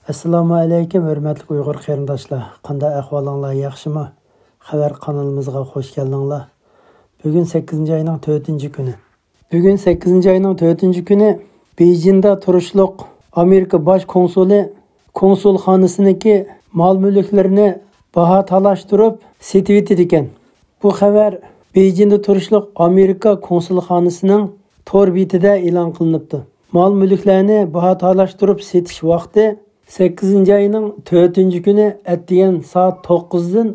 Assalomu alaykum, hurmatli Uyg'ur qarindoshlar. Qanday ahvolinglar, yaxshimi? Xabar kanalimizga hoş geldinglar. Bugün 8-oyning 4-kuni. Bugün 8-oyning 4-kuni Beijingda turishliq Amerika bosh konsuli konsulxonasiniki mol-mulklarini baho talashtirib setib etdi ekan. Bu xabar Beijingda turishliq Amerika konsulxonasining tor betida e'lon qilinibdi. Mol-mulklarni baho talashtirib setish vaqti 8-oyning 4-kuni atdigan soat 9dan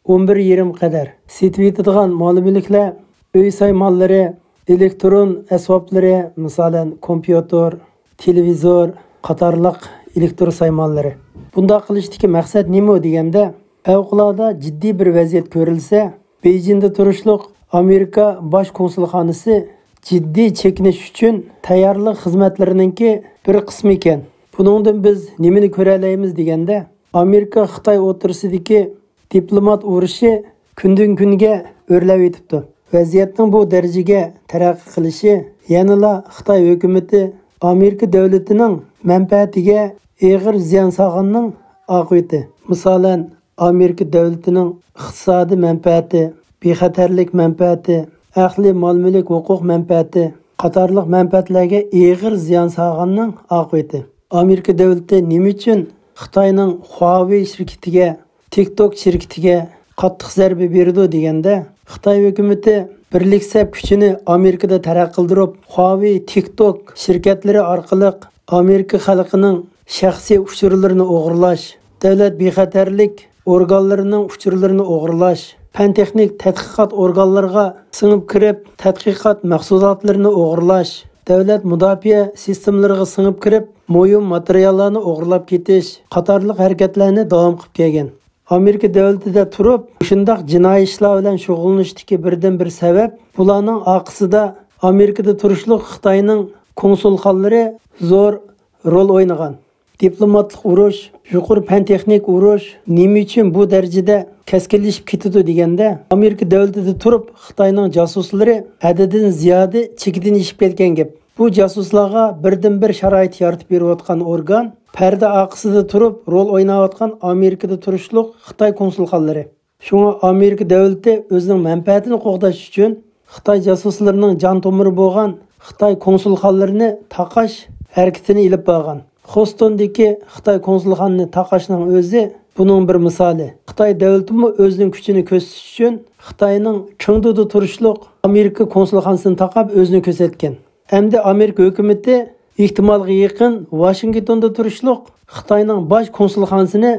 11:20 qadar. Setib etadigan mol-mulklar uy saymollari, elektron asboblari, masalan, kompyuter, televizor, qatorliq elektron saymollari. Bunda qilishdagi maqsad nima deganda, favqulodda jiddiy bir vaziyat ko'rilsa, Beijingda turishliq Amerika bosh konsulxonasi jiddiy chekinish uchun tayyorlik xizmatlarininki bir qismi ekan. Buningdan biz nimani ko'ra olamiz deganda, Amerika Xitoy o'rtasidagi diplomat urushi kundan kunga o'rlab etibdi. Vaziyatning bu darajaga taraqqiy qilishi yanada Xitoy hukumati Amerika davlatining manfaatiga og'ir ziyon solganning oqibati. Masalan, Amerika davlatining iqtisodiy manfaati, bexatarlik manfaati, ahli mol-mulk huquq manfaati qatorliq manfaatlarga og'ir ziyon solganning oqibati. Amerika davlati nima uchun Xitoyning Huawei shirkatiga, TikTok shirkatiga qattiq zarba berdi deganda, Xitoy hukumati birlik sab kuchini Amerikada taraq qildirib, Huawei, TikTok shirkatlari orqali Amerika xalqining shaxsiy uchurlarini o'g'irlash, davlat bexatarlik organlarining uchurlarini o'g'irlash, fan-texnik tadqiqot organlariga singib kirib, tadqiqot mahsulotlarini o'g'irlash, davlat mudofaa sistemlariga singib kirib, mo'yim materiallarni o'g'irlab ketish qatorliq harakatlarni davom qilib kelgan. Amerika davlatida turib, shundoq jinoiy ishlar bilan shug'ullanishdagi birdan bir sabab, bularning orqasida Amerikada turishliq Xitoyning konsulxonalari zo'r rol o'ynagan. Diplomatlik urush, yuqori fan-texnik urush nima uchun bu darajada keskinlashib ketdi deganda, Amerika davlatida turib Xitoyning jasuslari adadidan ziyodi chekidan ishib ketgan gap. Bu jasuslarga birdan bir sharoit yaratib berayotgan organ, parda orqasida turib rol o'ynayotgan Amerikada turishliq Xitoy konsulxonalari. Shunga Amerika davlati o'zining manfaatini qo'g'dash uchun Xitoy jasuslarining jon tomiri bo'lgan Xitoy konsulxonalarini taqash harakatini ilib borgan. Hostondagi Xitoy konsulxonasini taqashning o'zi buning bir misoli. Xitoy davlati o'zining kuchini ko'rsatish uchun Xitoyning Chengduda turishliq Amerika konsulxonasini taqab o'zini ko'rsatgan. Hamda Amerika hukumati ehtimolga yaqin Washingtonda turishliq Xitoyning bosh konsulxonasini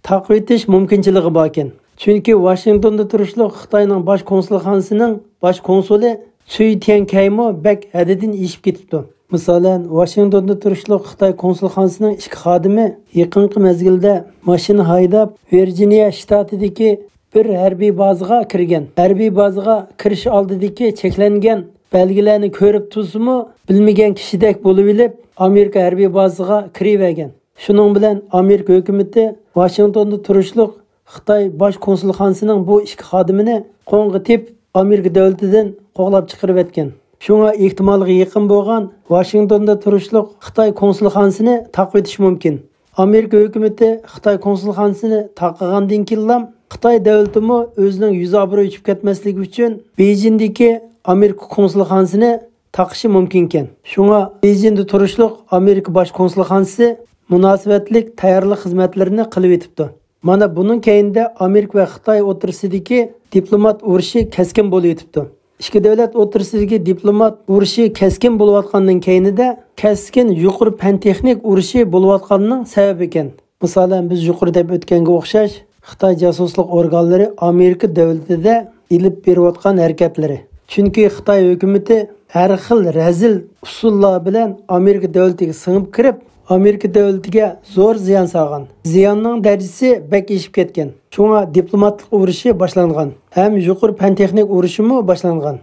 taqib etish mumkinchiligi bor ekan. Chunki Washingtonda turishliq Xitoyning bosh konsulxonasining bosh konsuli Cui Tiankaimo bak haddidan eshib ketibdi. Masalan, Washingtonda turishliq Xitoy konsulxonasining ikki xodimi yaqinqi mezgilda mashina haydab Virginia shtatidagi bir harbiy bazaga kirgan. Harbiy bazaga kirish oldidagi cheklangan belgilarni ko'rib tursa-mu, bilmagan kishidek bo'lib olib, Amerika harbiy bazaga kiravergan. Shuning bilan Amerika hukumati Washingtonda turishliq Xitoy bosh konsulxonasining bu ikki xodimini qo'ng'itib Amerika davlatidan qo'g'lab chiqarib etgan. Shunga ehtimolga yaqin bo'lgan Washingtonda turishliq Xitoy konsulxonasini taqib etish mumkin. Amerika hukumati Xitoy konsulxonasini taqagandan keyin Xitoy davlatimi o'zining yuz obro' uchib ketmasligi uchun Beijingdagi Amerika konsulxonasini taqishi mumkin ekan. Shunga Beijingda turishliq Amerika bosh konsulxonasi munosabatlik tayyorlik xizmatlarini qilib etibdi. Mana buning keyinda Amerika va Xitoy o'rtasidagi diplomat urushi keskin bo'lib etibdi. Ikki davlat o'rtasidagi diplomat urushi keskin bo'layotgandan keyinida keskin yuqori fan-texnik urushi bo'layotganining sababi ekan. Masalan, biz yuqori deb o'tganga o'xshash Xitoy jasuslik organlari Amerika davlatida ilib berayotgan harakatlari. Chunki Xitoy hukumati har xil razil usullar bilan Amerika davlatiga singib kirib, Amerika davlatiga zo'r ziyon solgan. Ziyonning darajasi bak eshib ketgan. Shunga diplomatlik urushi boshlangan. Ham yuqori fan-texnik urushi mu boshlangan.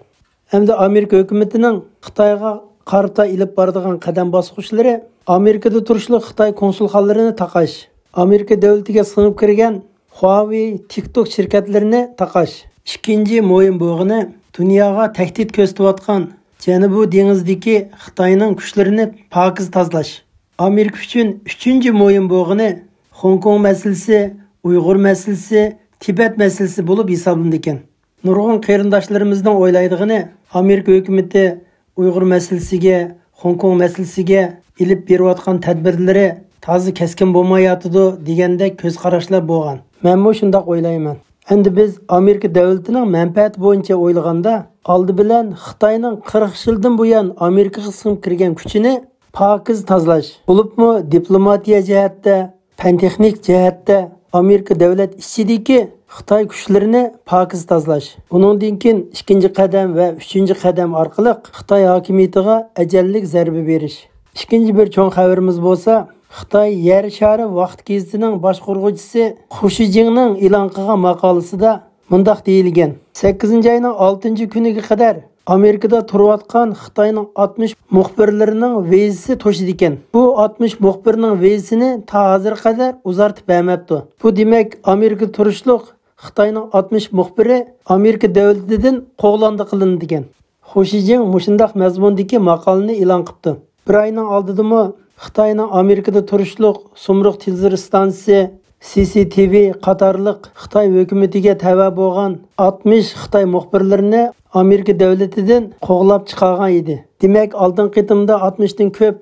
Hamda Amerika hukumatining Xitoyga qarata ilib boradigan qadam bosqichlari Amerikada turishliq Xitoy konsulxonalarini taqash, Amerika davlatiga singib kirgan Huawei, TikTok shirkatlarini taqash. Ikkinchi muhim bo'g'ini dunyoga tahdid ko'rsatayotgan Janubiy dengizdagi Xitoyning kuchlarini pokiz tozalash. Amerika üçün 3-cü moyun boğunu Hong Kong meselesi, Uyghur meselesi, Tibet meselesi bulup hesablandı ekan. Nurg'un qarindoshlarımızdan o'ylaydig'ini Amerika hukumati Uyghur meselesiga, Hong Kong meselesiga ilib berayotgan tadbirlari tozi keskin bo'lmayotidi degandek ko'z qarashlar bo'lgan. Men bu shundoq o'ylayman. Endi biz Amerika davlatining manfaati bo'yicha o'ylaganda, oldi bilan Xitoyning 40 yildan buyon Amerikaga singib kirgan kuchini pokiz tozalash, bo'libmi diplomatiya jihatda, fan-texnik jihatda Amerika davlat ichidagi Xitoy kuchlarini pokiz tozalash. Uningdan keyin ikkinchi qadam va uchinchi qadam orqali Xitoy hokimiyatiga ajallik zarba berish. İkinci bir cho'ng xabarimiz bo'lsa, Xitoy yer shari vaqt gazetining boshqaruvchisi Xu Shijingning e'lon qilgan maqolasida mundaq deyilgan. 8-oyning 6-kuniga qadar Amerikada turayotgan Xitoyning 60 muxbirlarining vizasi to'shidi ekan. Bu 60 muxbirning vizasini ta hozir qadar uzartib bermabdi. Bu demak Amerika turishliq Xitoyning 60 muxbiri Amerika davlatidan qo'g'landi qilindi degan. Xu Shijing mushundaq mazmundagi maqolani e'lon qildi. Bir ayning oldidami Xitoyning Amerikada turishliq Sumruq televizor stansiyasi CCTV qatorliq Xitoy hukumatiga tava bo'lgan 60 Xitoy muxbirlarini Amerika davlatidan qo'g'lab chiqargan edi. Demak, oldin qitimda 60 dan ko'p,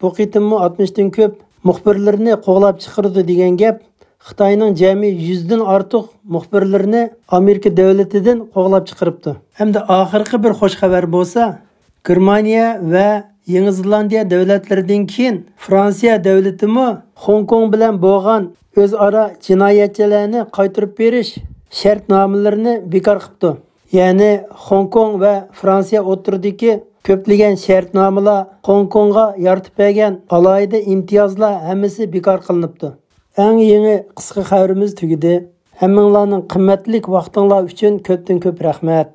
bu qitimmi 60 dan ko'p muxbirlarni qo'g'lab chiqardi degan gap Xitoyning jami 100 dan ortiq muxbirlarini Amerika davlatidan qo'g'lab chiqaribdi. Hamda oxirgi bir xush xabar bo'lsa, Germaniya va Yangi Zelandiya davlatlaridan keyin Fransiya davlatimi Hong Kong bilan bo'lgan o'zaro jinoyatchilarni qaytarib berish shartnomalarini bekor qildi. Ya'ni Hong Kong va Fransiya o'rtasidagi ko'plagan shartnomalar Hong Kongga yaratib bergan alohida imtiyozlar hammasi bekor qilinibdi. Eng yangi qisqa xabarimiz tugadi. Hammanglarning qimmatli vaqtinglar uchun ko'pdan ko'p rahmat.